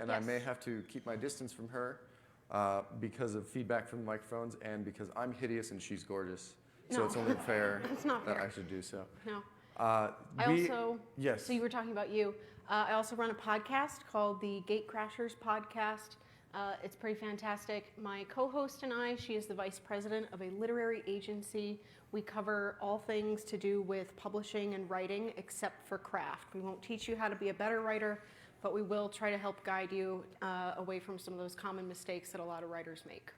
and Yes. I may have to keep my distance from her because of feedback from the microphones and because I'm hideous and she's gorgeous. So No. it's only fair It's not that fair. I should do so. No. Yes. So you were talking about you. I also run a podcast called the Gatecrashers Podcast. It's pretty fantastic. My co-host and I, she is the vice president of a literary agency. We cover all things to do with publishing and writing except for craft. We won't teach you how to be a better writer, but we will try to help guide you away from some of those common mistakes that a lot of writers make.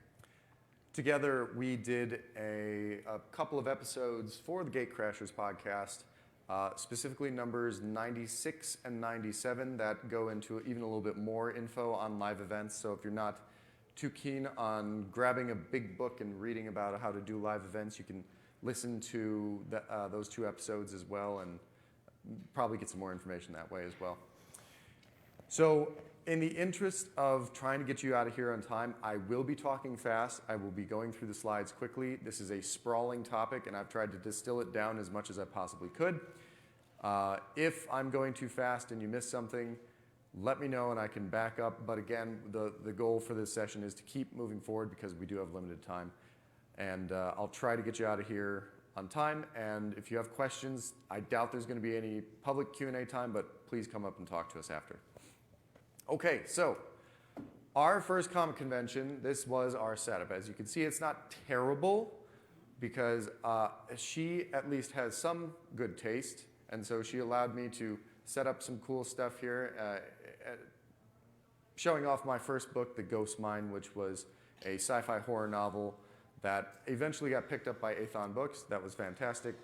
Together, we did a couple of episodes for the Gatecrashers podcast, specifically numbers 96 and 97 that go into even a little bit more info on live events. So if you're not too keen on grabbing a big book and reading about how to do live events, you can listen to those two episodes as well and probably get some more information that way as well. So in the interest of trying to get you out of here on time, I will be talking fast. I will be going through the slides quickly. This is a sprawling topic, and I've tried to distill it down as much as I possibly could. If I'm going too fast and you miss something, let me know and I can back up. But again, the goal for this session is to keep moving forward because we do have limited time. And I'll try to get you out of here on time. And if you have questions, I doubt there's going to be any public Q&A time, but please come up and talk to us after. Okay, so our first comic convention, this was our setup. As you can see, it's not terrible because she at least has some good taste. And so she allowed me to set up some cool stuff here, showing off my first book, The Ghost Mine, which was a sci-fi horror novel that eventually got picked up by 20Books. That was fantastic.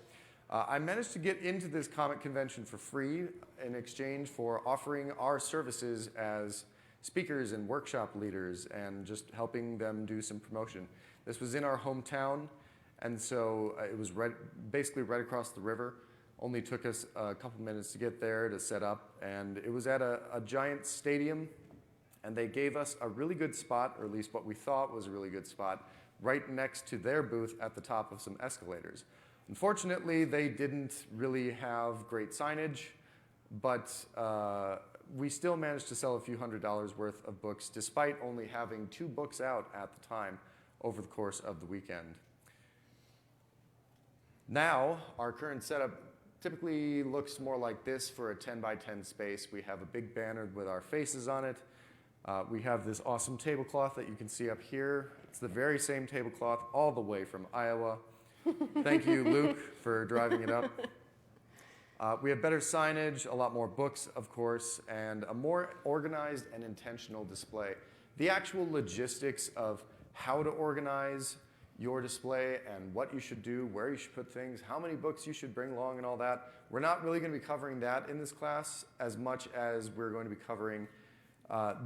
I managed to get into this comic convention for free in exchange for offering our services as speakers and workshop leaders and just helping them do some promotion. This was in our hometown, and so it was basically right across the river. Only took us a couple minutes to get there to set up, and it was at a giant stadium, and they gave us a really good spot, or at least what we thought was a really good spot, right next to their booth at the top of some escalators. Unfortunately, they didn't really have great signage, but we still managed to sell a few $100s worth of books despite only having 2 books out at the time over the course of the weekend. Now, our current setup typically looks more like this for a 10 by 10 space. We have a big banner with our faces on it. We have this awesome tablecloth that you can see up here. It's the very same tablecloth all the way from Iowa. Thank you, Luke, for driving it up. We have better signage, a lot more books, of course, and a more organized and intentional display. The actual logistics of how to organize your display and what you should do, where you should put things, how many books you should bring along and all that, we're not really going to be covering that in this class as much as we're going to be covering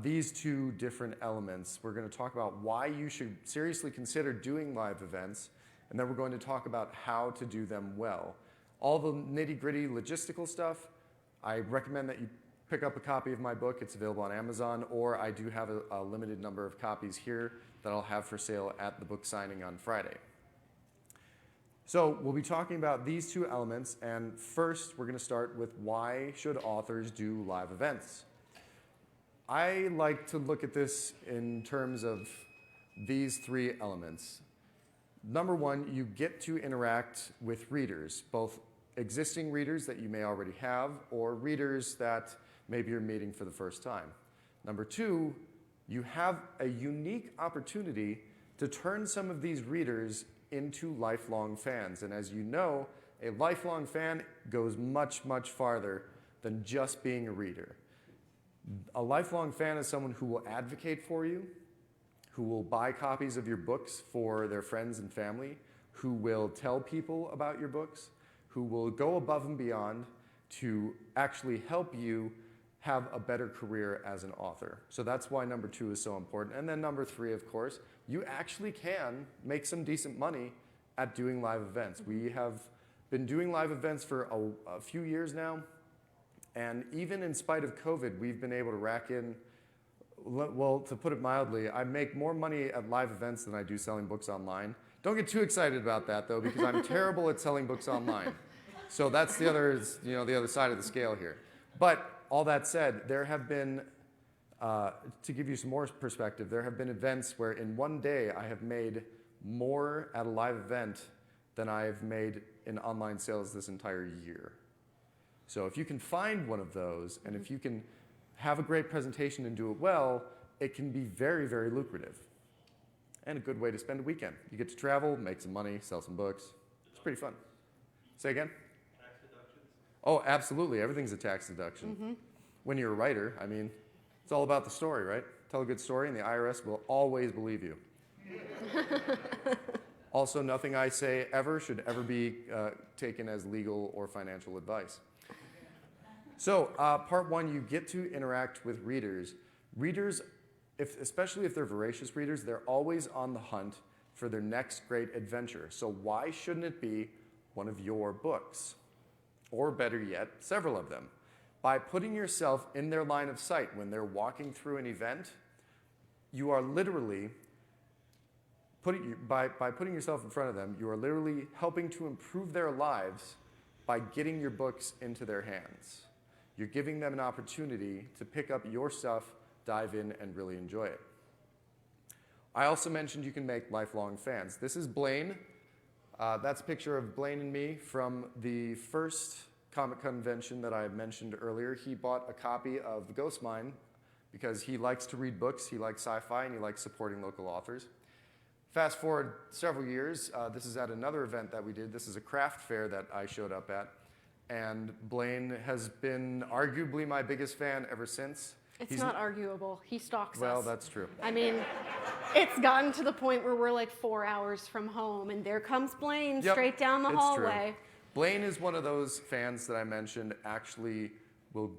these 2 different elements. We're going to talk about why you should seriously consider doing live events, and then we're going to talk about how to do them well. All the nitty-gritty logistical stuff, I recommend that you pick up a copy of my book. It's available on Amazon, or I do have a limited number of copies here that I'll have for sale at the book signing on Friday. So we'll be talking about these 2 elements, and first we're going to start with why should authors do live events? I like to look at this in terms of these 3 elements. Number 1, you get to interact with readers, both existing readers that you may already have or readers that maybe you're meeting for the first time. Number 2, you have a unique opportunity to turn some of these readers into lifelong fans. And as you know, a lifelong fan goes much, much farther than just being a reader. A lifelong fan is someone who will advocate for you, who will buy copies of your books for their friends and family, who will tell people about your books, who will go above and beyond to actually help you have a better career as an author. So that's why number 2 is so important. And then number 3, of course, you actually can make some decent money at doing live events. We have been doing live events for a few years now, and even in spite of COVID, we've been able to rack in, well, to put it mildly, I make more money at live events than I do selling books online. Don't get too excited about that, though, because I'm terrible at selling books online. So that's the other side of the scale here. But all that said, there have been To give you some more perspective, there have been events where in one day I have made more at a live event than I've made in online sales this entire year. So if you can find one of those, and if you can have a great presentation and do it well, it can be very, very lucrative. And a good way to spend a weekend. You get to travel, make some money, sell some books. It's pretty fun. Say again? Tax deductions? Oh, absolutely. Everything's a tax deduction. When you're a writer, I mean, it's all about the story, right? Tell a good story and the IRS will always believe you. Also, nothing I say ever should ever be taken as legal or financial advice. So, part one, you get to interact with readers. Readers, especially if they're voracious readers, they're always on the hunt for their next great adventure. So why shouldn't it be one of your books? Or better yet, several of them. By putting yourself in their line of sight when they're walking through an event, you are literally, by putting yourself in front of them, you are literally helping to improve their lives by getting your books into their hands. You're giving them an opportunity to pick up your stuff, dive in, and really enjoy it. I also mentioned you can make lifelong fans. This is Blaine. That's a picture of Blaine and me from the first comic convention that I mentioned earlier. He bought a copy of The Ghost Mine because he likes to read books, he likes sci-fi, and he likes supporting local authors. Fast forward several years, this is at another event that we did. This is a craft fair that I showed up at. And Blaine has been arguably my biggest fan ever since. It's not arguable. He stalks us. Well, that's true. I mean, it's gotten to the point where we're like 4 hours from home, and there comes Blaine straight down the hallway. True. Blaine is one of those fans that I mentioned actually will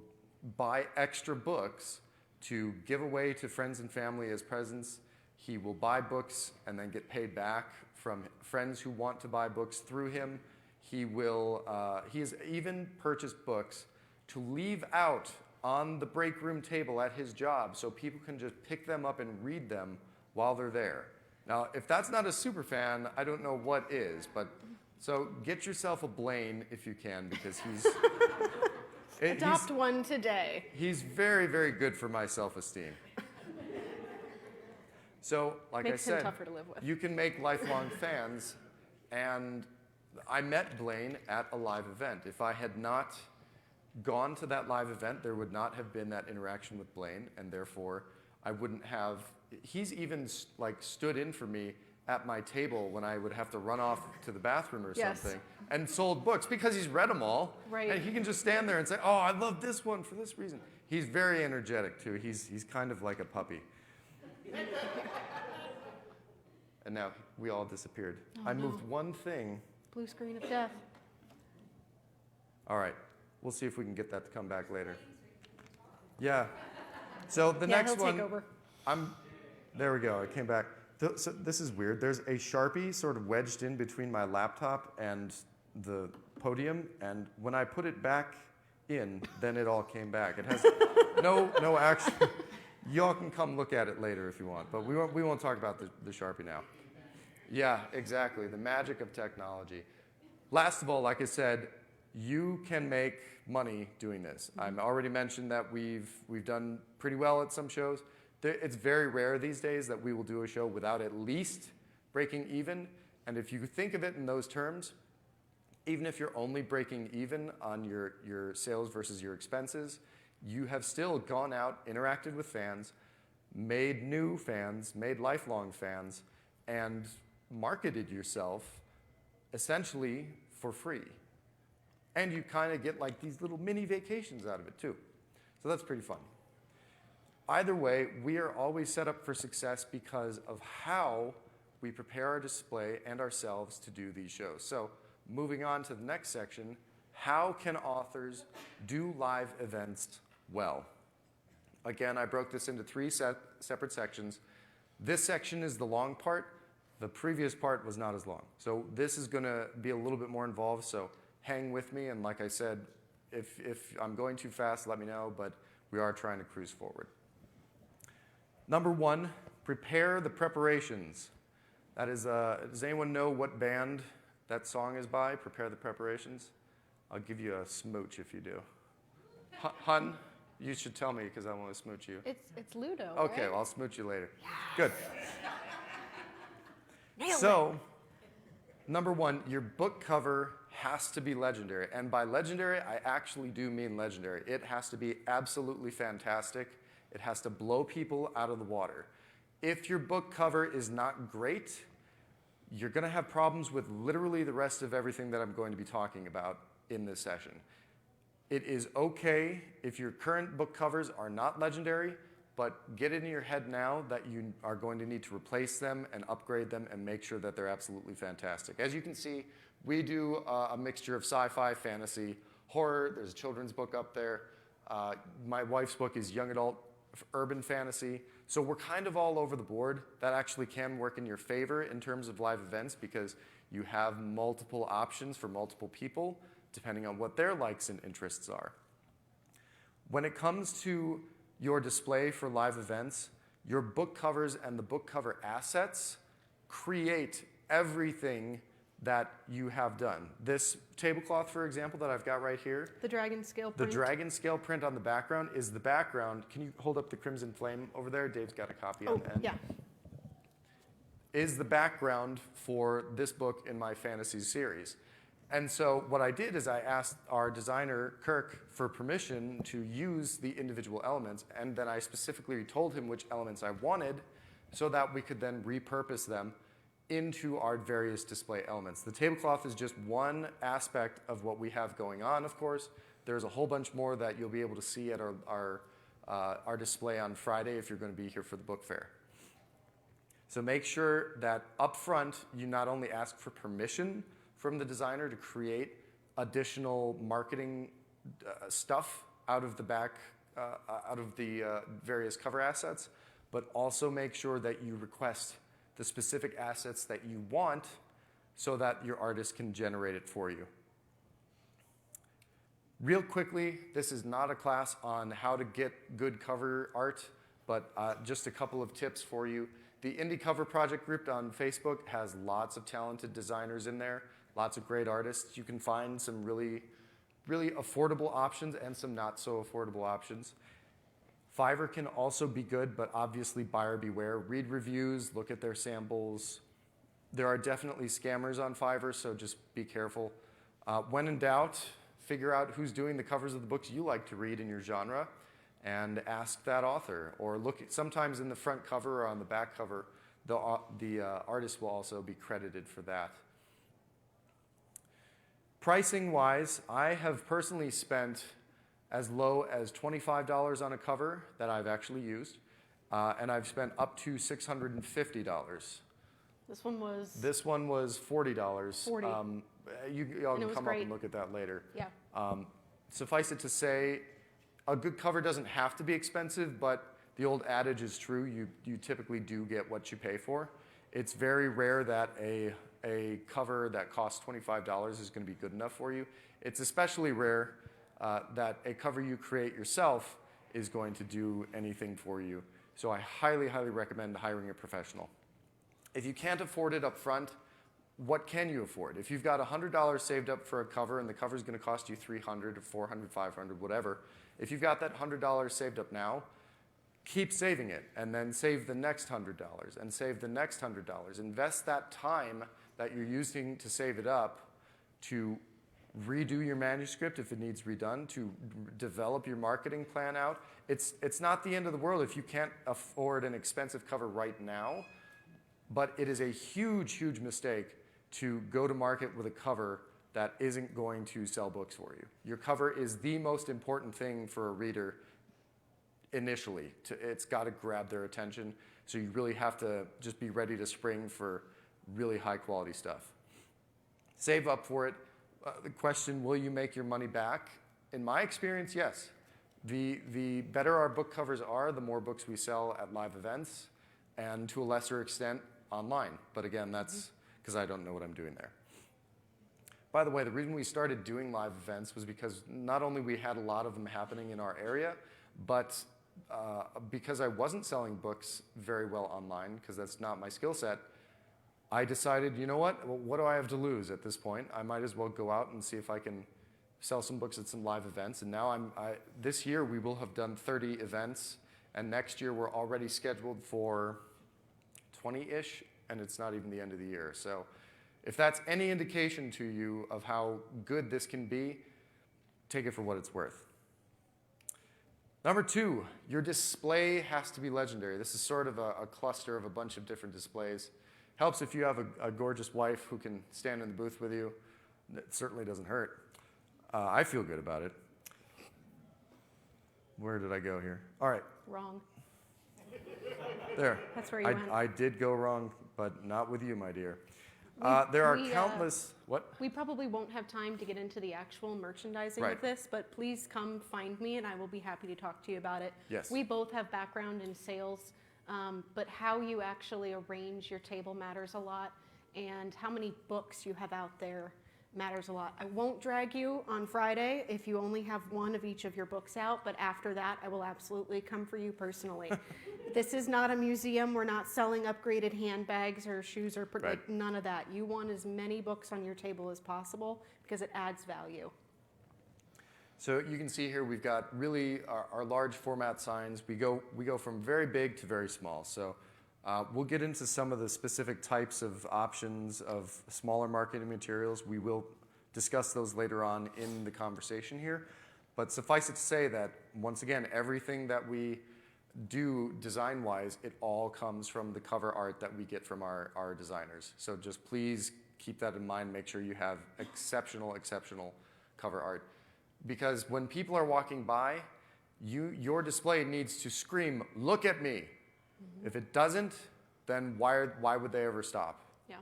buy extra books to give away to friends and family as presents. He will buy books and then get paid back from friends who want to buy books through him. He has even purchased books to leave out on the break room table at his job so people can just pick them up and read them while they're there. Now, if that's not a super fan, I don't know what is, but so get yourself a Blaine if you can, because Adopt one today. He's very, very good for my self-esteem. So, like Makes I said, him tougher to live with. You can make lifelong fans, and I met Blaine at a live event. If I had not gone to that live event, there would not have been that interaction with Blaine, and therefore I wouldn't have. He's even like stood in for me at my table when I would have to run off to the bathroom or something, and sold books because he's read them all, right. And he can just stand there and say, "Oh, I love this one for this reason." He's very energetic too. He's kind of like a puppy. And now we all disappeared. I moved one thing. Blue screen of death. All right. We'll see if we can get that to come back later. Yeah. So the next one. He'll take over. There we go. It came back. So this is weird. There's a Sharpie sort of wedged in between my laptop and the podium, and when I put it back in, then it all came back. It has no action. Y'all can come look at it later if you want, but we won't talk about the Sharpie now. Yeah, exactly. The magic of technology. Last of all, like I said, you can make money doing this. I've already mentioned that we've done pretty well at some shows. It's very rare these days that we will do a show without at least breaking even. And if you think of it in those terms, even if you're only breaking even on your sales versus your expenses, you have still gone out, interacted with fans, made new fans, made lifelong fans, and marketed yourself essentially for free. And you kind of get like these little mini vacations out of it too. So that's pretty fun. Either way, we are always set up for success because of how we prepare our display and ourselves to do these shows. So moving on to the next section, how can authors do live events well? Again, I broke this into three separate sections. This section is the long part. The previous part was not as long. So this is going to be a little bit more involved, so hang with me. And like I said, if I'm going too fast, let me know, but we are trying to cruise forward. Number one, prepare the preparations. That is, does anyone know what band that song is by, Prepare the Preparations? I'll give you a smooch if you do. Hun? You should tell me because I want to smooch you. It's Ludo. Okay, right? well, I'll smooch you later. Good. Nailed So, number one, your book cover has to be legendary. And by legendary, I actually do mean legendary. It has to be absolutely fantastic. It has to blow people out of the water. If your book cover is not great, you're going to have problems with literally the rest of everything that I'm going to be talking about in this session. It is okay if your current book covers are not legendary, but get it in your head now that you are going to need to replace them and upgrade them and make sure that they're absolutely fantastic. As you can see, we do a mixture of sci-fi, fantasy, horror. There's a children's book up there. My wife's book is young adult urban fantasy. So we're kind of all over the board. That actually can work in your favor in terms of live events because you have multiple options for multiple people depending on what their likes and interests are. When it comes to your display for live events, your book covers and the book cover assets create everything that you have done. This tablecloth, for example, that I've got right here, The dragon scale the print. dragon scale print on the background is the background. Can you hold up the Crimson Flame over there? Dave's got a copy on the end. Yeah. Is the background for this book in my fantasy series. And so what I did is I asked our designer, Kirk, for permission to use the individual elements, and then I specifically told him which elements I wanted so that we could then repurpose them into our various display elements. The tablecloth is just one aspect of what we have going on, of course. There's a whole bunch more that you'll be able to see at our display on Friday if you're going to be here for the book fair. So make sure that up front, you not only ask for permission from the designer to create additional marketing stuff out of the back, out of the various cover assets, but also make sure that you request the specific assets that you want so that your artist can generate it for you. Real quickly, this is not a class on how to get good cover art, but just a couple of tips for you. The Indie Cover Project group on Facebook has lots of talented designers in there, lots of great artists. You can find some really, really affordable options and some not so affordable options. Fiverr can also be good, but obviously buyer beware. Read reviews, look at their samples. There are definitely scammers on Fiverr, so just be careful. When in doubt, figure out who's doing the covers of the books you like to read in your genre and ask that author. Or look at, sometimes in the front cover or on the back cover, the artist will also be credited for that. Pricing-wise, I have personally spent as low as $25 on a cover that I've actually used, and I've spent up to $650. This one was. This one was $40. $40. Y'all can come great. up and look at that later. Yeah. Suffice it to say, a good cover doesn't have to be expensive, but the old adage is true. You typically do get what you pay for. It's very rare that a cover that costs $25 is going to be good enough for you. It's especially rare that a cover you create yourself is going to do anything for you. So I highly, highly recommend hiring a professional. If you can't afford it up front, what can you afford? If you've got $100 saved up for a cover and the cover is going to cost you $300 or $400, $500, whatever, if you've got that $100 saved up now, keep saving it and then save the next $100 and save the next $100. Invest that time that you're using to save it up to redo your manuscript if it needs redone, to develop your marketing plan out. It's not the end of the world if you can't afford an expensive cover right now, but it is a huge, huge mistake to go to market with a cover that isn't going to sell books for you. Your cover is the most important thing for a reader initially. It's got to grab their attention, so you really have to just be ready to spring for really high quality stuff. Save up for it. The question, will you make your money back? In my experience, yes. The better our book covers are, the more books we sell at live events, and to a lesser extent, online. But again, that's because I don't know what I'm doing there. By the way, the reason we started doing live events was because not only we had a lot of them happening in our area, but because I wasn't selling books very well online, because that's not my skill set, I decided, you know what? Well, what do I have to lose at this point? I might as well go out and see if I can sell some books at some live events. And now this year we will have done 30 events, and next year we're already scheduled for 20-ish, and it's not even the end of the year. So if that's any indication to you of how good this can be, take it for what it's worth. Number 2, your display has to be legendary. This is sort of a cluster of a bunch of different displays. Helps if you have a gorgeous wife who can stand in the booth with you. It certainly doesn't hurt. I feel good about it. Where did I go here? All right. Wrong. There. That's where you went. I did go wrong, but not with you, my dear. There are countless... What? We probably won't have time to get into the actual merchandising Right. of this, but please come find me and I will be happy to talk to you about it. Yes. We both have background in sales, but how you actually arrange your table matters a lot, and how many books you have out there matters a lot. I won't drag you on Friday if you only have one of each of your books out, but after that, I will absolutely come for you personally. This is not a museum. We're not selling upgraded handbags or shoes or Right. like, none of that. You want as many books on your table as possible because it adds value. So you can see here we've got really our large format signs. We go from very big to very small. So we'll get into some of the specific types of options of smaller marketing materials. We will discuss those later on in the conversation here. But suffice it to say that, once again, everything that we do design-wise, it all comes from the cover art that we get from our designers. So just please keep that in mind. Make sure you have exceptional cover art. Because when people are walking by, your display needs to scream, "Look at me." Mm-hmm. If it doesn't, then why would they ever stop? Yeah.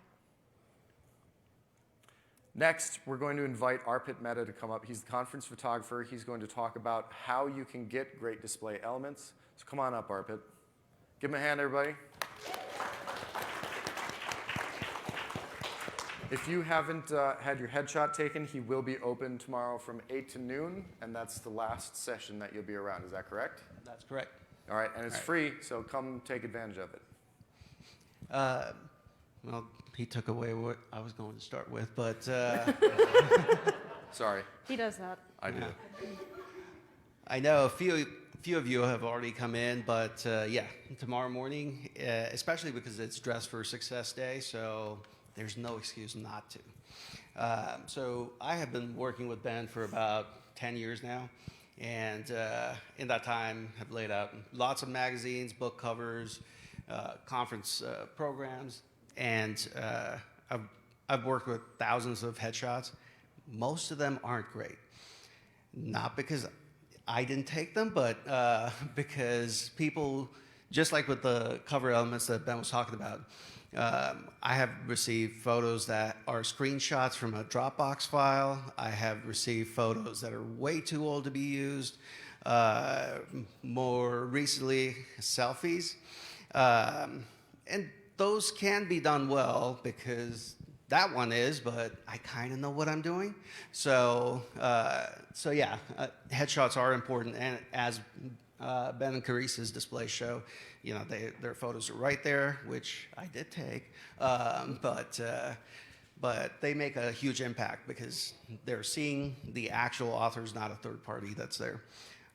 Next, we're going to invite Arpit Mehta to come up. He's the conference photographer. He's going to talk about how you can get great display elements. So come on up, Arpit. Give him a hand, everybody. If you haven't had your headshot taken, he will be open tomorrow from 8 to noon, and that's the last session that you'll be around. Is that correct? That's correct. All right, and it's free, so come take advantage of it. Well, he took away what I was going to start with, but Sorry, He does that. I do. I know a few of you have already come in, but yeah, tomorrow morning, especially because it's Dress for Success Day, so there's no excuse not to. So I have been working with Ben for about 10 years now, and in that time have laid out lots of magazines, book covers, conference programs, and I've worked with thousands of headshots. Most of them aren't great. Not because I didn't take them, but because people, just like with the cover elements that Ben was talking about, I have received photos that are screenshots from a Dropbox file. I have received photos that are way too old to be used. More recently, selfies. And those can be done well because that one is, but I kind of know what I'm doing. So yeah, headshots are important. And as Ben and Charis's display show, you know, their photos are right there, which I did take. But they make a huge impact because they're seeing the actual authors, not a third party that's there.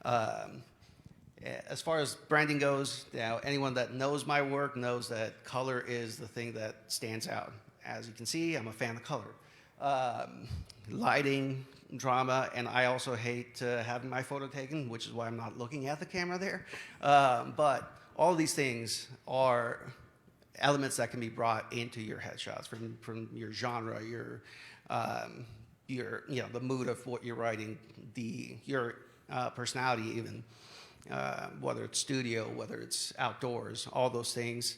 As far as branding goes, you know, anyone that knows my work knows that color is the thing that stands out. As you can see, I'm a fan of color. Lighting, drama, and I also hate having my photo taken, which is why I'm not looking at the camera there. But all these things are elements that can be brought into your headshots from your genre, your you know, the mood of what you're writing, your personality even, whether it's studio, whether it's outdoors, all those things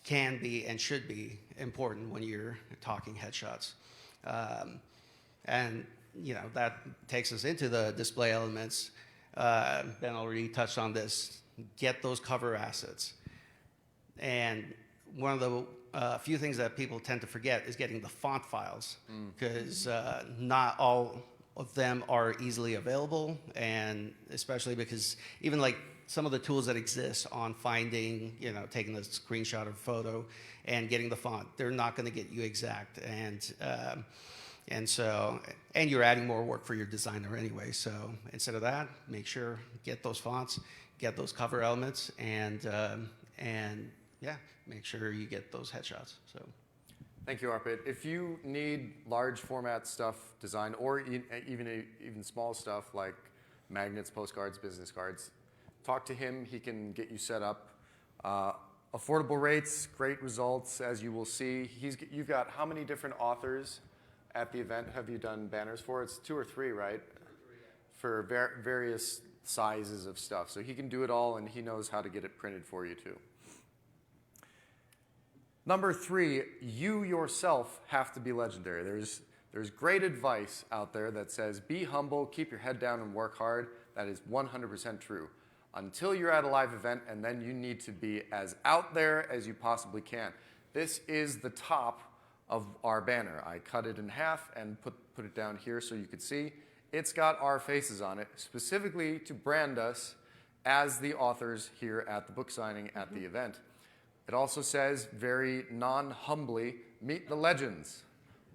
can be and should be important when you're talking headshots. And you know, that takes us into the display elements. Ben already touched on this. Get those cover assets. And one of the few things that people tend to forget is getting the font files, because not all of them are easily available, and especially because even like some of the tools that exist on finding, you know, taking a screenshot of a photo and getting the font, they're not going to get you exact. And And so, and you're adding more work for your designer anyway. So instead of that, make sure get those fonts, get those cover elements, and yeah, make sure you get those headshots. So. Thank you, Arpit. If you need large format stuff designed, or even small stuff like magnets, postcards, business cards, talk to him. He can get you set up. Affordable rates, great results, as you will see. You've got how many different authors at the event have you done banners for? It's 2 or 3, right? 3, yeah. For various sizes of stuff. So he can do it all, and he knows how to get it printed for you, too. Number 3, you yourself have to be legendary. There's great advice out there that says, be humble, keep your head down, and work hard. That is 100% true. Until you're at a live event, and then you need to be as out there as you possibly can. This is the top of our banner. I cut it in half and put it down here so you could see. It's got our faces on it, specifically to brand us as the authors here at the book signing at the event. It also says, very non-humbly, meet the legends.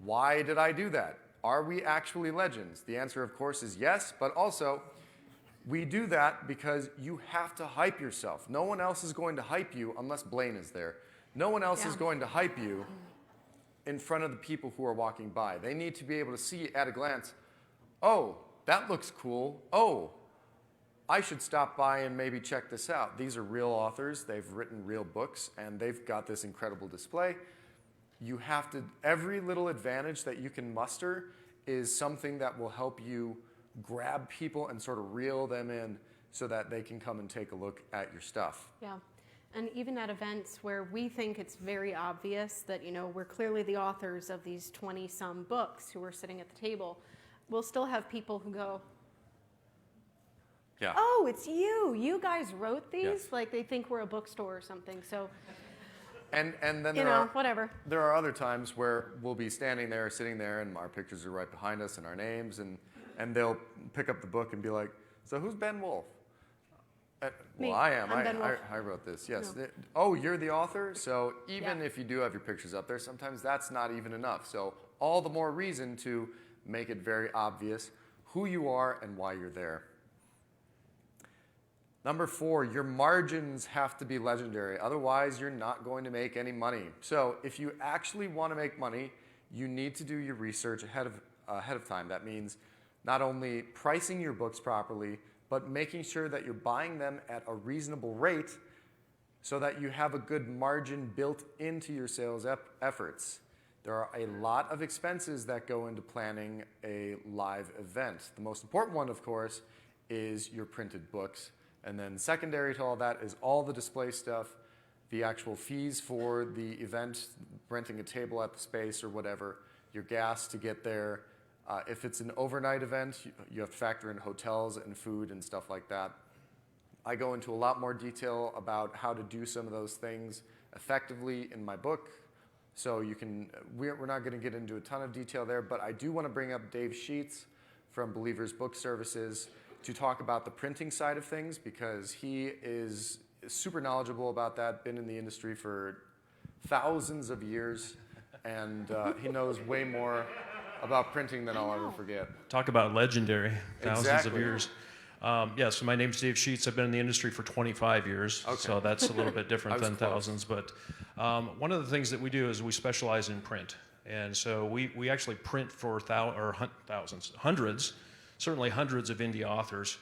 Why did I do that? Are we actually legends? The answer, of course, is yes, but also, we do that because you have to hype yourself. No one else is going to hype you unless Blaine is there. No one else is going to hype you in front of the people who are walking by. They need to be able to see at a glance, oh, that looks cool. Oh, I should stop by and maybe check this out. These are real authors. They've written real books, and they've got this incredible display. You have to, every little advantage that you can muster is something that will help you grab people and sort of reel them in so that they can come and take a look at your stuff. Yeah. And even at events where we think it's very obvious that, you know, we're clearly the authors of these 20-some books who are sitting at the table, we'll still have people who go, yeah. Oh, it's you. You guys wrote these? Yes. Like they think we're a bookstore or something. So, and then whatever. There are other times where we'll be standing there, sitting there, and our pictures are right behind us and our names, and they'll pick up the book and be like, so who's Ben Wolf? Me. Well, I am. I'm Ben Wolf. I wrote this, yes. No. Oh, you're the author? So even if you do have your pictures up there, sometimes that's not even enough. So all the more reason to make it very obvious who you are and why you're there. Number 4, your margins have to be legendary. Otherwise, you're not going to make any money. So if you actually want to make money, you need to do your research ahead of time. That means not only pricing your books properly, but making sure that you're buying them at a reasonable rate so that you have a good margin built into your sales efforts. There are a lot of expenses that go into planning a live event. The most important one, of course, is your printed books. And then secondary to all that is all the display stuff, the actual fees for the event, renting a table at the space or whatever, your gas to get there. If it's an overnight event, you have to factor in hotels and food and stuff like that. I go into a lot more detail about how to do some of those things effectively in my book. So we're not going to get into a ton of detail there, but I do want to bring up Dave Sheets from Believers Book Services to talk about the printing side of things, because he is super knowledgeable about that, been in the industry for thousands of years, and he knows way more about printing than I'll ever forget. Talk about legendary, thousands of Exactly. years. So my name's Dave Sheets. I've been in the industry for 25 years, so that's a little bit different than close. thousands. But one of the things that we do is we specialize in print. And so we actually print for thousands, hundreds, certainly hundreds of indie authors.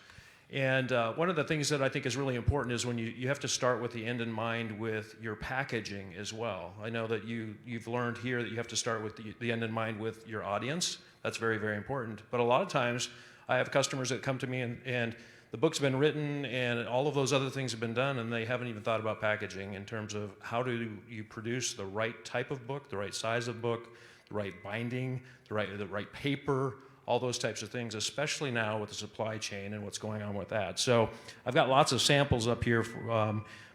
And one of the things that I think is really important is when you have to start with the end in mind with your packaging as well. I know that you've learned here that you have to start with the end in mind with your audience. That's very, very important. But a lot of times I have customers that come to me and the book's been written and all of those other things have been done, and they haven't even thought about packaging in terms of how do you produce the right type of book, the right size of book, the right binding, the right paper, all those types of things, especially now with the supply chain and what's going on with that. So I've got lots of samples up here,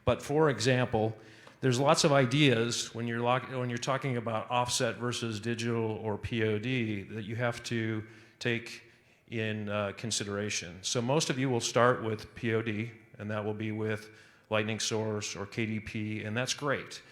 but for example, there's lots of ideas when you're talking about offset versus digital or POD that you have to take in consideration. So most of you will start with POD, and that will be with Lightning Source or KDP, and that's great.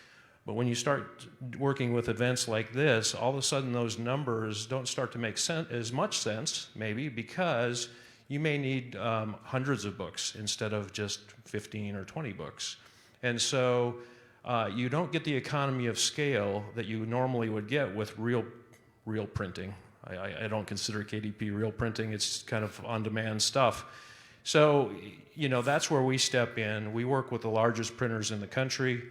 But when you start working with events like this, all of a sudden those numbers don't start to make as much sense, maybe, because you may need hundreds of books instead of just 15 or 20 books. And so you don't get the economy of scale that you normally would get with real printing. I don't consider KDP real printing. It's kind of on-demand stuff. So, you know, that's where we step in. We work with the largest printers in the country.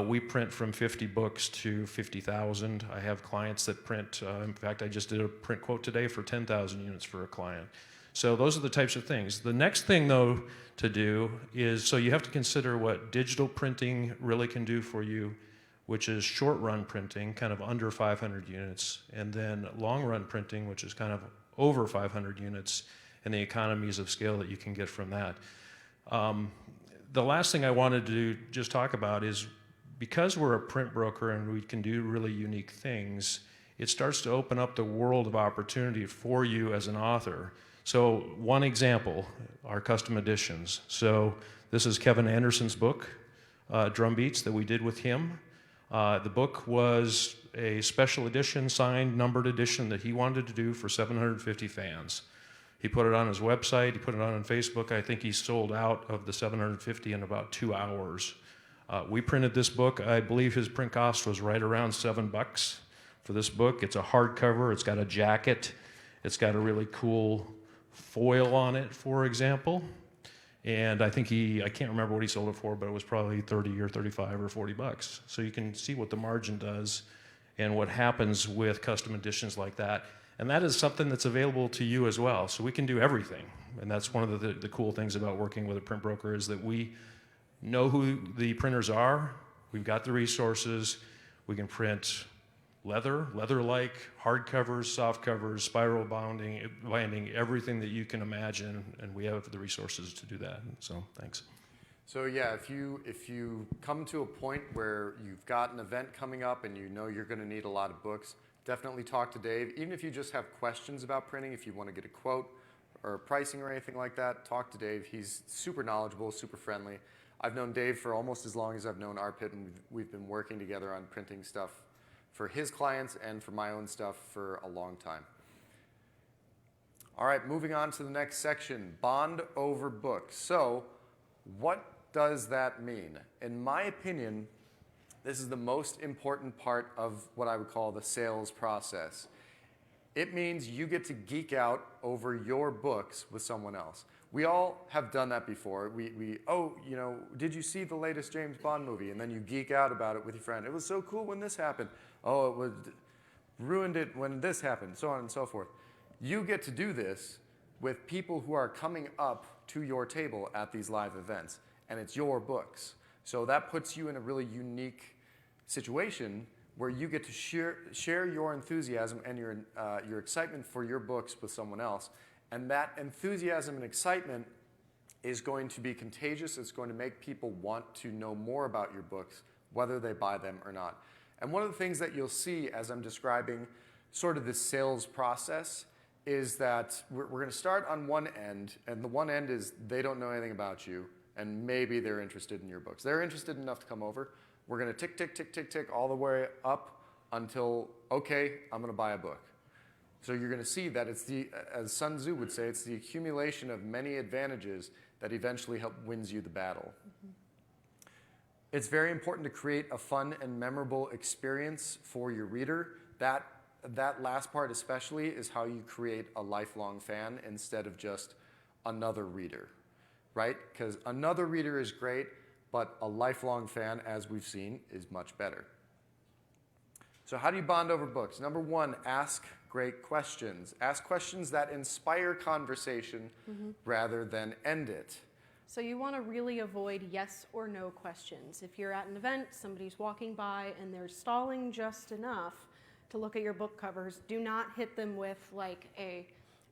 We print from 50 books to 50,000. I have clients that print, in fact, I just did a print quote today for 10,000 units for a client. So those are the types of things. The next thing, though, to do is, so you have to consider what digital printing really can do for you, which is short-run printing, kind of under 500 units, and then long-run printing, which is kind of over 500 units, and the economies of scale that you can get from that. The last thing I wanted to just talk about is, because we're a print broker and we can do really unique things, it starts to open up the world of opportunity for you as an author. So one example, our custom editions. So this is Kevin Anderson's book, Drum Beats, that we did with him. The book was a special edition, signed, numbered edition that he wanted to do for 750 fans. He put it on his website, he put it on Facebook. I think he sold out of the 750 in about 2 hours. We printed this book. I believe his print cost was right around $7 for this book. It's a hardcover, it's got a jacket, it's got a really cool foil on it, for example. And I think I can't remember what he sold it for, but it was probably 30 or 35 or 40 bucks. So you can see what the margin does and what happens with custom editions like that. And that is something that's available to you as well. So we can do everything. And that's one of the cool things about working with a print broker, is that we know who the printers are. We've got the resources. We can print leather-like, hardcovers, soft covers, spiral binding, everything that you can imagine, and we have the resources to do that. So thanks. So yeah, if you come to a point where you've got an event coming up and you know you're going to need a lot of books, definitely talk to Dave. Even if you just have questions about printing, if you want to get a quote or pricing or anything like that, talk to Dave. He's super knowledgeable, super friendly. I've known Dave for almost as long as I've known Arpit, and we've been working together on printing stuff for his clients and for my own stuff for a long time. All right, moving on to the next section, bond over books. So what does that mean? In my opinion, this is the most important part of what I would call the sales process. It means you get to geek out over your books with someone else. We all have done that before. Oh, you know, did you see the latest James Bond movie? And then you geek out about it with your friend. It was so cool when this happened. Oh, ruined it when this happened, so on and so forth. You get to do this with people who are coming up to your table at these live events, and it's your books. So that puts you in a really unique situation where you get to share your enthusiasm and your excitement for your books with someone else. And that enthusiasm and excitement is going to be contagious. It's going to make people want to know more about your books, whether they buy them or not. And one of the things that you'll see as I'm describing sort of this sales process is that we're going to start on one end, and the one end is they don't know anything about you, and maybe they're interested in your books. They're interested enough to come over. We're going to tick, tick, tick, tick, tick all the way up until, okay, I'm going to buy a book. So you're going to see that it's as Sun Tzu would say, it's the accumulation of many advantages that eventually wins you the battle. Mm-hmm. It's very important to create a fun and memorable experience for your reader. That last part especially is how you create a lifelong fan instead of just another reader, right? Because another reader is great, but a lifelong fan, as we've seen, is much better. So how do you bond over books? Number one, ask great questions. Ask questions that inspire conversation rather than end it. So you want to really avoid yes or no questions. If you're at an event, somebody's walking by and they're stalling just enough to look at your book covers, do not hit them with like a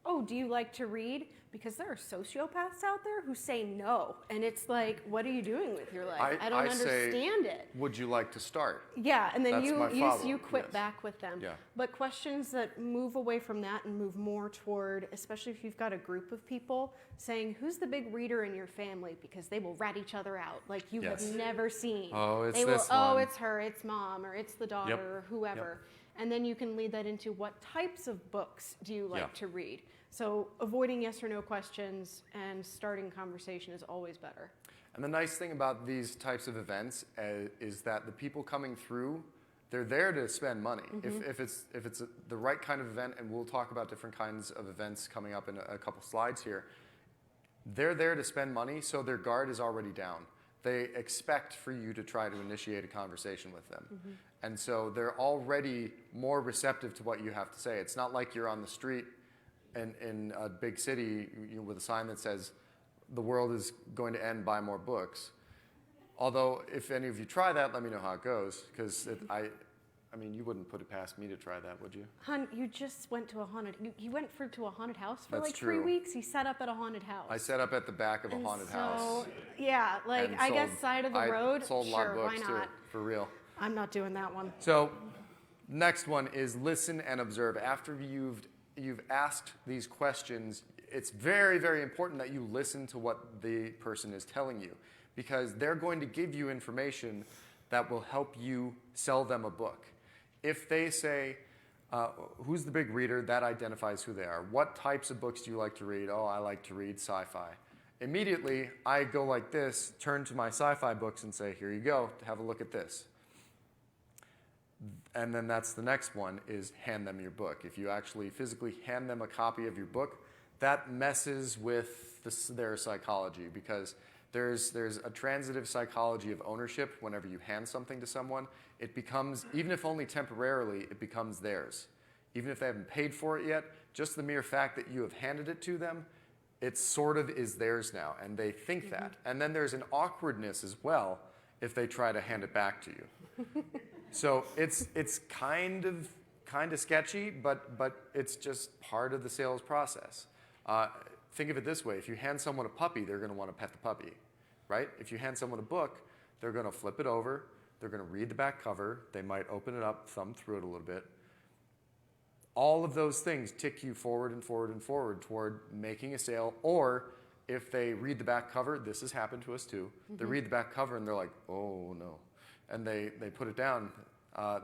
oh, do you like to read? Because there are sociopaths out there who say no. And it's like, what are you doing with your life? I don't understand it. Would you like to start? Yeah, and then That's my follow-up, you quit yes. back with them. Yeah. But questions that move away from that and move more toward, especially if you've got a group of people, saying, who's the big reader in your family? Because they will rat each other out like you Yes. have never seen. Oh, it's they will, this oh, one. it's her, it's mom, or it's the daughter, Yep. or whoever. And then you can lead that into what types of books do you like to read? So avoiding yes or no questions and starting conversation is always better. And the nice thing about these types of events is that the people coming through, they're there to spend money. If it's the right kind of event, and we'll talk about different kinds of events coming up in a couple slides here, they're there to spend money, so their guard is already down. They expect for you to try to initiate a conversation with them. And so they're already more receptive to what you have to say. It's not like you're on the street in a big city with a sign that says, the world is going to end, buy more books. Although, if any of you try that, let me know how it goes. Because I mean, you wouldn't put it past me to try that, would you? Hun, you just went to a haunted, you went to a haunted house for That's like 3 true. weeks? You set up at a haunted house. I set up at the back of a haunted house. Yeah, like, and I guess sold- side of the I road, sold a lot sure, of books why too, not? for real. I'm not doing that one. So, next one is listen and observe. After you've asked these questions, it's very, very important that you listen to what the person is telling you, because they're going to give you information that will help you sell them a book. If they say, who's the big reader, that identifies who they are. What types of books do you like to read? Oh, I like to read sci-fi. Immediately, I go like this, turn to my sci-fi books and say, here you go, have a look at this. And then that's the next one, is hand them your book. If you actually physically hand them a copy of your book, that messes with their psychology, because there's a transitive psychology of ownership. Whenever you hand something to someone, it becomes, even if only temporarily, it becomes theirs. Even if they haven't paid for it yet, just the mere fact that you have handed it to them, it sort of is theirs now, and they think that. And then there's an awkwardness as well if they try to hand it back to you. So it's kind of sketchy, but it's just part of the sales process. Think of it this way: if you hand someone a puppy, they're going to want to pet the puppy, right? If you hand someone a book, they're going to flip it over, they're going to read the back cover, they might open it up, thumb through it a little bit. All of those things tick you forward and forward and forward toward making a sale. Or if they read the back cover, this has happened to us too. They read the back cover and they're like, oh no. And they put it down.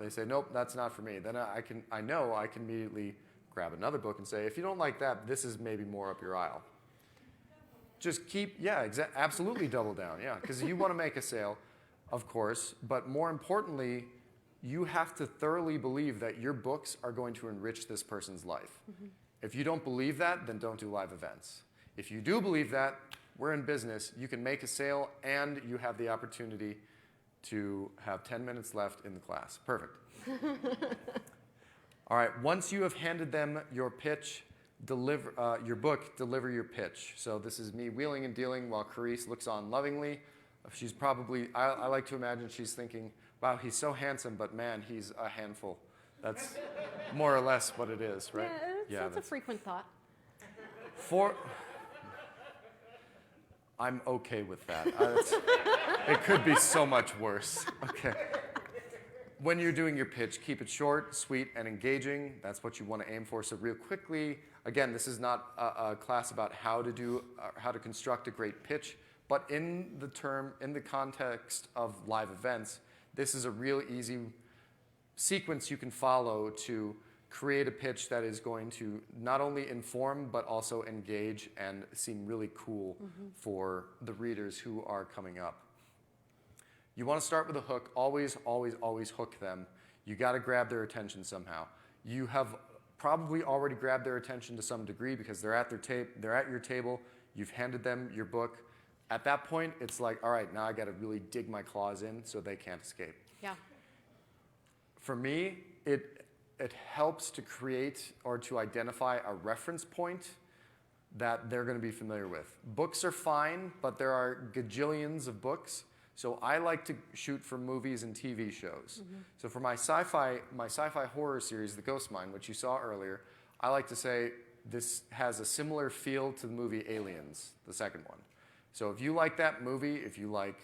They say, nope, that's not for me. Then I know I can immediately grab another book and say, if you don't like that, this is maybe more up your aisle. Just keep, absolutely double down, because you want to make a sale, of course, but more importantly, you have to thoroughly believe that your books are going to enrich this person's life. If you don't believe that, then don't do live events. If you do believe that, we're in business. You can make a sale, and you have the opportunity to have 10 minutes left in the class. Perfect. All right, once you have handed them your pitch, your book, deliver your pitch. So this is me wheeling and dealing while Charis looks on lovingly. She's probably, I like to imagine she's thinking, wow, he's so handsome, but man, he's a handful. That's more or less what it is, right? Yeah, that's a frequent thought. I'm okay with that. It could be so much worse. Okay. When you're doing your pitch, keep it short, sweet, and engaging. That's what you want to aim for. So real quickly, again, this is not a class about how to construct a great pitch, but in the context of live events, this is a real easy sequence you can follow to create a pitch that is going to not only inform, but also engage and seem really cool for the readers who are coming up. You want to start with a hook. Always, always, always hook them. You got to grab their attention somehow. You have probably already grabbed their attention to some degree because they're at your table. You've handed them your book. At that point, it's like, all right, now I got to really dig my claws in so they can't escape. Yeah. For me, it helps to create or to identify a reference point that they're going to be familiar with. Books are fine, but there are gajillions of books. So I like to shoot for movies and TV shows. So for my sci-fi horror series, The Ghost Mine, which you saw earlier, I like to say, this has a similar feel to the movie Aliens, the second one. So if you like that movie, if you like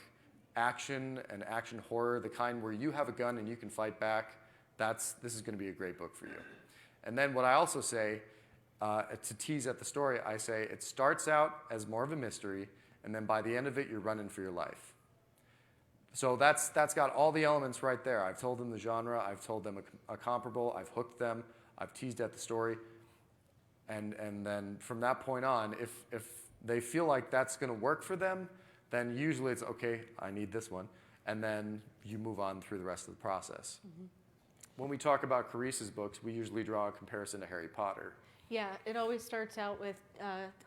action and action horror, the kind where you have a gun and you can fight back, this is going to be a great book for you. And then what I also say, to tease at the story, I say it starts out as more of a mystery, and then by the end of it, you're running for your life. So that's got all the elements right there. I've told them the genre, I've told them a comparable, I've hooked them, I've teased at the story, and then from that point on, if they feel like that's going to work for them, then usually it's, okay, I need this one, and then you move on through the rest of the process. Mm-hmm. When we talk about Charis's books, we usually draw a comparison to Harry Potter. Yeah, it always starts out with,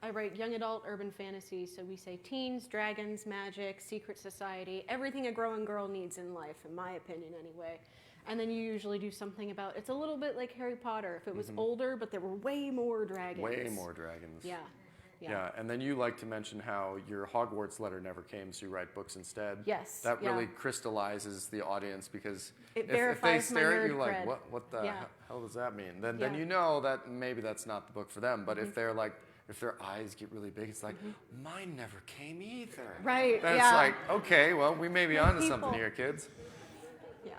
I write young adult urban fantasy, so we say teens, dragons, magic, secret society, everything a growing girl needs in life, in my opinion anyway. And then you usually do something about, it's a little bit like Harry Potter, if it was older, but there were way more dragons. Way more dragons. Yeah. Yeah, and then you like to mention how your Hogwarts letter never came, so you write books instead. Yes. That really crystallizes the audience, because it if they stare at you nerd like, cred. what the hell does that mean? Then you know that maybe that's not the book for them. But if they're like, if their eyes get really big, it's like, mine never came either. Right. Then it's like, okay, well, we may be onto something here, kids. Yeah.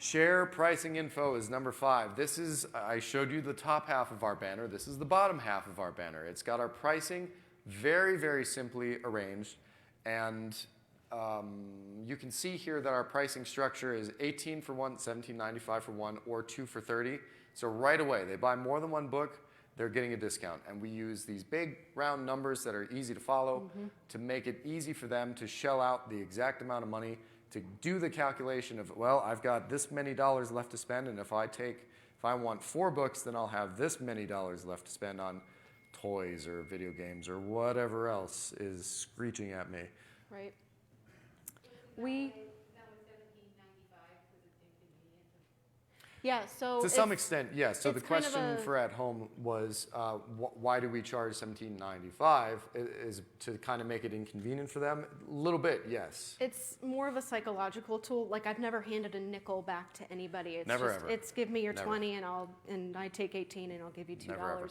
Share pricing info is number 5. This is, I showed you the top half of our banner. This is the bottom half of our banner. It's got our pricing very, very simply arranged. And you can see here that our pricing structure is $18 for one, $17.95 for one, or 2 for $30. So right away, they buy more than one book, they're getting a discount. And we use these big round numbers that are easy to follow to make it easy for them to shell out the exact amount of money, to do the calculation of, well, I've got this many dollars left to spend, and if I want 4 books, then I'll have this many dollars left to spend on toys or video games or whatever else is screeching at me. Right. Yeah, so to some extent, yes. So the it's kind of question for at home was, why do we charge $17.95? Is to kind of make it inconvenient for them? A little bit, yes. It's more of a psychological tool. Like, I've never handed a nickel back to anybody. It's Never, just, ever. It's give me your Never. 20 and I take 18 and I'll give you $2. Never, ever.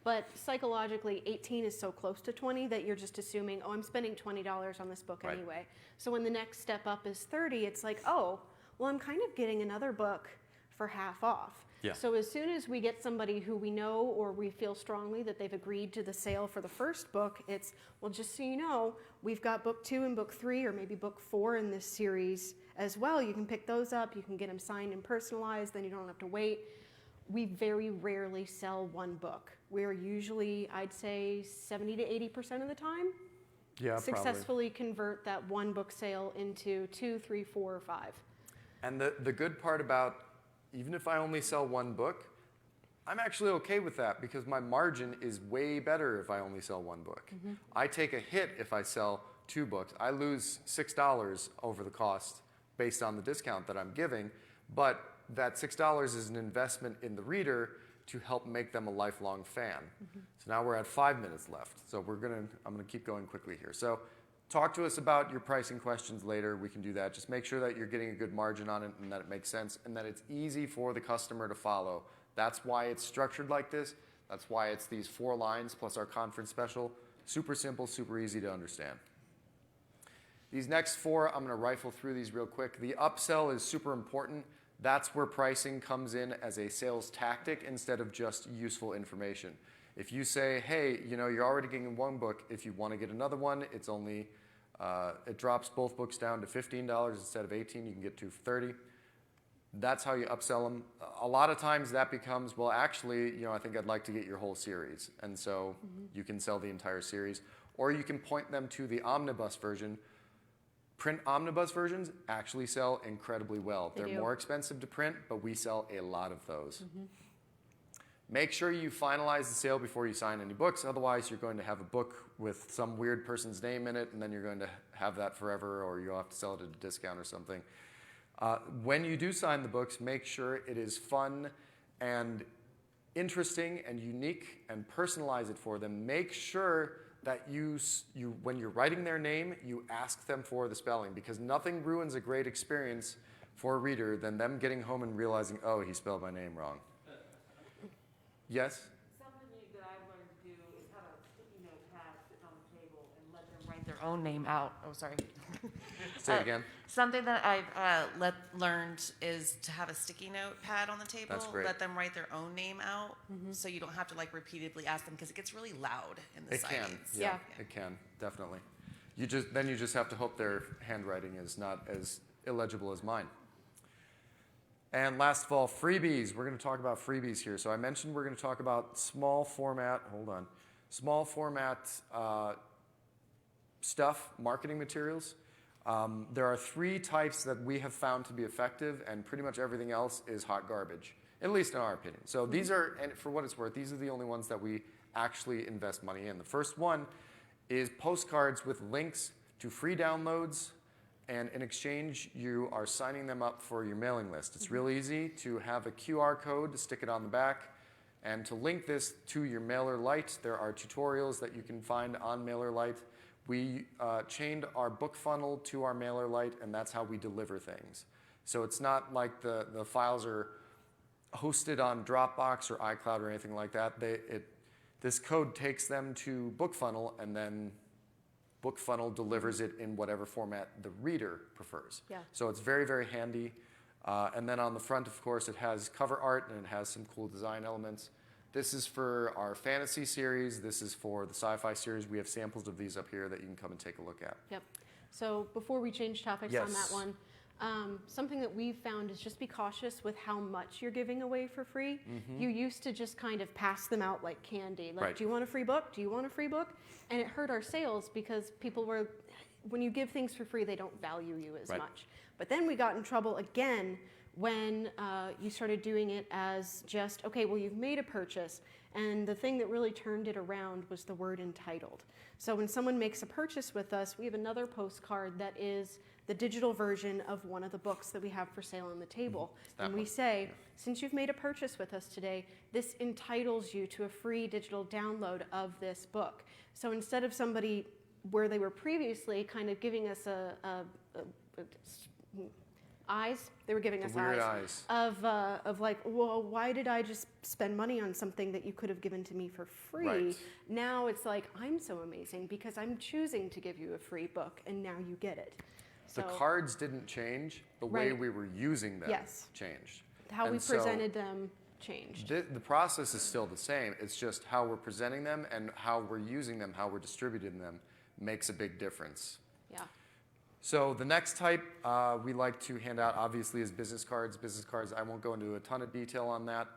But psychologically, 18 is so close to 20 that you're just assuming, oh, I'm spending $20 on this book Right. anyway. So when the next step up is 30, it's like, oh, well, I'm kind of getting another book for half off. Yeah. So as soon as we get somebody who we know or we feel strongly that they've agreed to the sale for the first book, it's, well, just so you know, we've got book 2 and book 3 or maybe book 4 in this series as well. You can pick those up. You can get them signed and personalized. Then you don't have to wait. We very rarely sell one book. We're usually, I'd say, 70 to 80% of the time successfully convert that one book sale into 2, 3, 4, or 5. And the good part about, even if I only sell one book, I'm actually okay with that, because my margin is way better if I only sell one book. I take a hit if I sell 2 books. I lose $6 over the cost based on the discount that I'm giving, but that $6 is an investment in the reader to help make them a lifelong fan. So now we're at 5 minutes left. So I'm gonna keep going quickly here. So talk to us about your pricing questions later. We can do that. Just make sure that you're getting a good margin on it and that it makes sense and that it's easy for the customer to follow. That's why it's structured like this. That's why it's these 4 lines plus our conference special. Super simple, super easy to understand. These next 4, I'm gonna rifle through these real quick. The upsell is super important. That's where pricing comes in as a sales tactic instead of just useful information. If you say, hey, you're already getting one book. If you want to get another one, it's only, it drops both books down to $15 instead of $18. You can get 2 for $30. That's how you upsell them. A lot of times that becomes, well, actually, I think I'd like to get your whole series. And so you can sell the entire series. Or you can point them to the omnibus version. Print omnibus versions actually sell incredibly well. They're more expensive to print, but we sell a lot of those. Make sure you finalize the sale before you sign any books. Otherwise, you're going to have a book with some weird person's name in it, and then you're going to have that forever, or you'll have to sell it at a discount or something. When you do sign the books, make sure it is fun and interesting and unique, and personalize it for them. Make sure that you when you're writing their name, you ask them for the spelling, because nothing ruins a great experience for a reader than them getting home and realizing, oh, he spelled my name wrong. Yes? So their own name out. Oh, sorry. Say it again. Something that I've learned is to have a sticky note pad on the table. That's great. Let them write their own name out, so you don't have to like repeatedly ask them because it gets really loud in the It can. signings. Yeah, Yeah. it can, definitely. You just have to hope their handwriting is not as illegible as mine. And last of all, freebies. We're going to talk about freebies here. So I mentioned we're going to talk about small format stuff, marketing materials. There are 3 types that we have found to be effective, and pretty much everything else is hot garbage, at least in our opinion. So these are, and for what it's worth, these are the only ones that we actually invest money in. The first one is postcards with links to free downloads, and in exchange, you are signing them up for your mailing list. It's real easy to have a QR code to stick it on the back, and to link this to your MailerLite. There are tutorials that you can find on MailerLite. We chained our book funnel to our MailerLite, and that's how we deliver things. So it's not like the files are hosted on Dropbox or iCloud or anything like that. This code takes them to BookFunnel, and then BookFunnel delivers it in whatever format the reader prefers. Yeah. So it's very, very handy. And then on the front, of course, it has cover art, and it has some cool design elements. This is for our fantasy series. This is for the sci-fi series. We have samples of these up here that you can come and take a look at. Yep. So before we change topics on that Yes. one, something that we've found is just be cautious with how much you're giving away for free. You used to just kind of pass them out like candy. Like, Right. do you want a free book? Do you want a free book? And it hurt our sales because people were, when you give things for free, they don't value you as Right. much. But then we got in trouble again when you started doing it as just, okay, well, you've made a purchase. And the thing that really turned it around was the word entitled. So when someone makes a purchase with us, we have another postcard that is the digital version of one of the books that we have for sale on the table. And we say, since you've made a purchase with us today, this entitles you to a free digital download of this book. So instead of somebody where they were previously kind of giving us eyes, they were giving us weird eyes of like, well, why did I just spend money on something that you could have given to me for free? Right. Now it's like, I'm so amazing because I'm choosing to give you a free book, and now you get it. The So cards didn't change. The way Right. we were using them Yes. changed. how we And so presented them changed. The process is still the same. It's just how we're presenting them and how we're using them, how we're distributing them makes a big difference. Yeah. So the next type we like to hand out, obviously, is business cards. Business cards, I won't go into a ton of detail on that,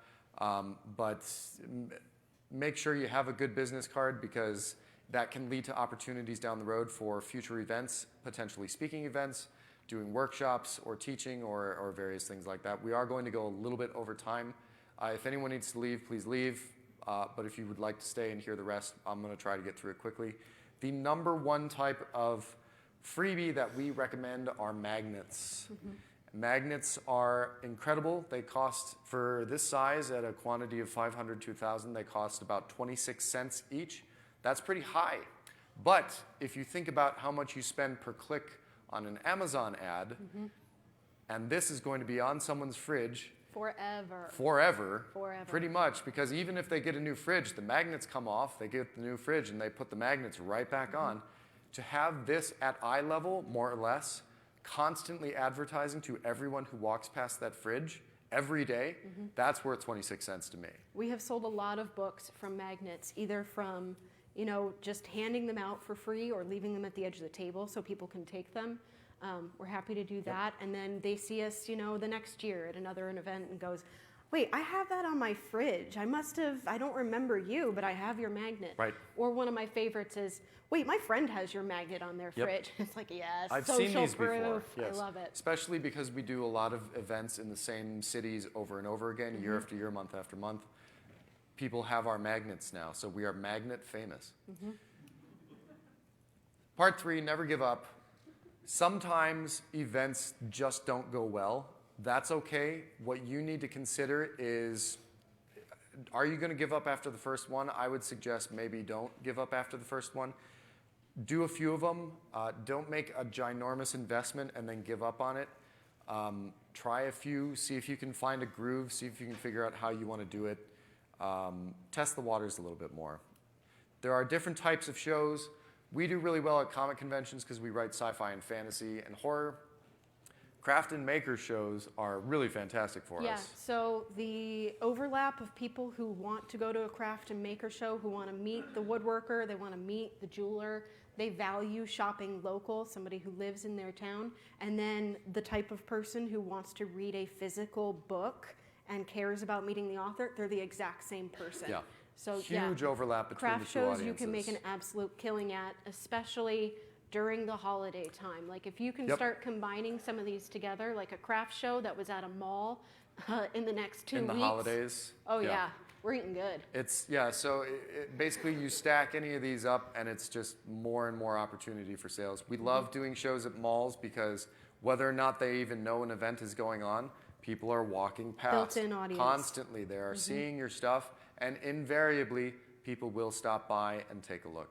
but make sure you have a good business card because that can lead to opportunities down the road for future events, potentially speaking events, doing workshops or teaching or various things like that. We are going to go a little bit over time. If anyone needs to leave, please leave. But if you would like to stay and hear the rest, I'm going to try to get through it quickly. The number one type of freebie that we recommend are magnets. Magnets are incredible. They cost, for this size at a quantity of 500 to 1,000, they cost about 26 cents each. That's pretty high. But if you think about how much you spend per click on an Amazon ad, and this is going to be on someone's fridge forever, pretty much, because even if they get a new fridge, the magnets come off, they get the new fridge, and they put the magnets right back on. To have this at eye level, more or less, constantly advertising to everyone who walks past that fridge every day, that's worth 26 cents to me. We have sold a lot of books from magnets, either from, just handing them out for free or leaving them at the edge of the table so people can take them. We're happy to do that. And then they see us, the next year at another event and goes, wait, I have that on my fridge. I don't remember you, but I have your magnet. Right. Or one of my favorites is, wait, my friend has your magnet on their fridge. It's like, yes, I've social seen these proof. before. Yes. I love it. Especially because we do a lot of events in the same cities over and over again, year after year, month after month. People have our magnets now, so we are magnet famous. Part 3, never give up. Sometimes events just don't go well. That's okay. What you need to consider is, are you going to give up after the first one? I would suggest maybe don't give up after the first one. Do a few of them. Don't make a ginormous investment and then give up on it. Try a few. See if you can find a groove. See if you can figure out how you want to do it. Test the waters a little bit more. There are different types of shows. We do really well at comic conventions because we write sci-fi and fantasy and horror. Craft and maker shows are really fantastic for Yeah, us. so the overlap of people who want to go to a craft and maker show, who want to meet the woodworker, they want to meet the jeweler, they value shopping local, somebody who lives in their town, and then the type of person who wants to read a physical book and cares about meeting the author, they're the exact same person. Yeah. So Huge overlap between craft the two shows audiences. you can make an absolute killing at, especially during the holiday time. Like if you can Yep. start combining some of these together, like a craft show that was at a mall in the next 2 in weeks. the holidays. Oh yeah, we're eating good. So basically you stack any of these up and it's just more and more opportunity for sales. We love doing shows at malls because whether or not they even know an event is going on, people are walking past Built-in audience. constantly. They are seeing your stuff, and invariably people will stop by and take a look.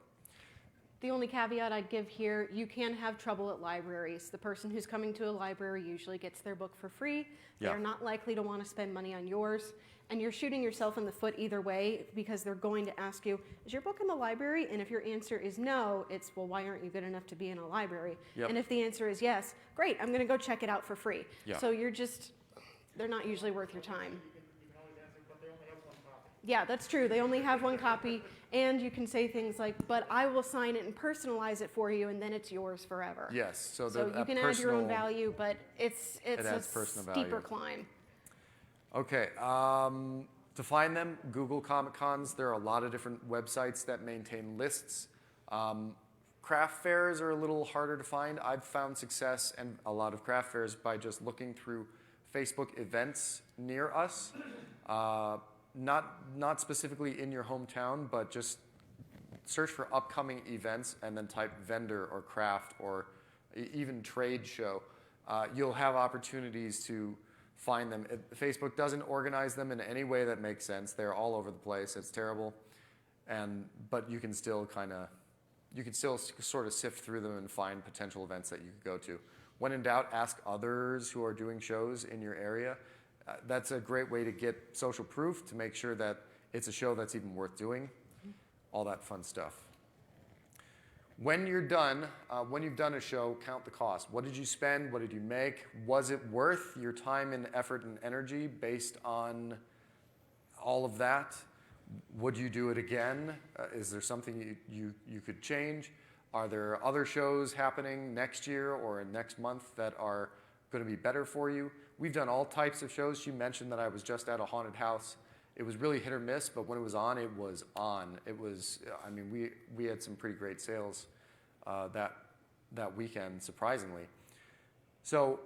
The only caveat I'd give here, you can have trouble at libraries. The person who's coming to a library usually gets their book for free. Yeah. They're not likely to want to spend money on yours. And you're shooting yourself in the foot either way because they're going to ask you, is your book in the library? And if your answer is no, it's, well, why aren't you good enough to be in a library? Yep. And if the answer is yes, great, I'm going to go check it out for free. Yeah. So they're not usually worth your time. Yeah, that's true. They only have one copy, and you can say things like, but I will sign it and personalize it for you, and then it's yours forever. Yes, so So you can add your own value, but it's a adds personal steeper value. climb. Okay, to find them, Google Comic Cons. There are a lot of different websites that maintain lists. Craft fairs are a little harder to find. I've found success and a lot of craft fairs by just looking through Facebook events near us. Not specifically in your hometown, but just search for upcoming events and then type vendor or craft or even trade show. You'll have opportunities to find them. Facebook doesn't organize them in any way that makes sense. They're all over the place. It's terrible. But you can still sort of sift through them and find potential events that you could go to. When in doubt, ask others who are doing shows in your area. That's a great way to get social proof to make sure that it's a show that's even worth doing. All that fun stuff. When you're done, when you've done a show, count the cost. What did you spend? What did you make? Was it worth your time and effort and energy based on all of that? Would you do it again? Is there something you could change? Are there other shows happening next year or next month that are going to be better for you? We've done all types of shows. She mentioned that I was just at a haunted house. It was really hit or miss, but when it was on, it was on. It was, I mean, we had some pretty great sales that weekend, surprisingly. So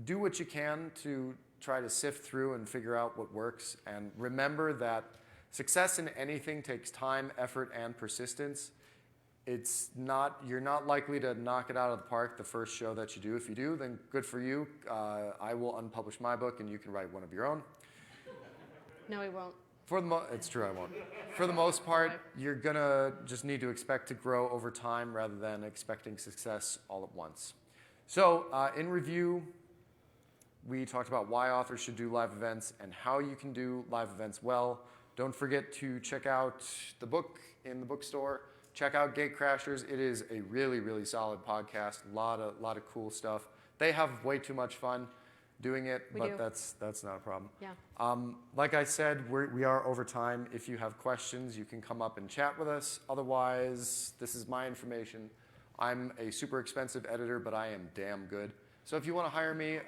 do what you can to try to sift through and figure out what works. And remember that success in anything takes time, effort, and persistence. You're not likely to knock it out of the park the first show that you do. If you do, then good for you. I will unpublish my book and you can write one of your own. No, we won't. It's true, I won't. For the most part, you're gonna just need to expect to grow over time rather than expecting success all at once. So, in review, we talked about why authors should do live events and how you can do live events well. Don't forget to check out the book in the bookstore. Check out Gatecrashers. It is a really, really solid podcast. A lot of cool stuff. They have way too much fun doing it, but that's not a problem. Yeah. Like I said, we are over time. If you have questions, you can come up and chat with us. Otherwise, this is my information. I'm a super expensive editor, but I am damn good. So if you want to hire me,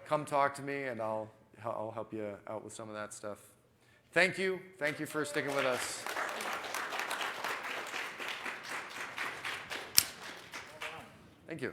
come talk to me, and I'll help you out with some of that stuff. Thank you. Thank you for sticking with us. Thank you.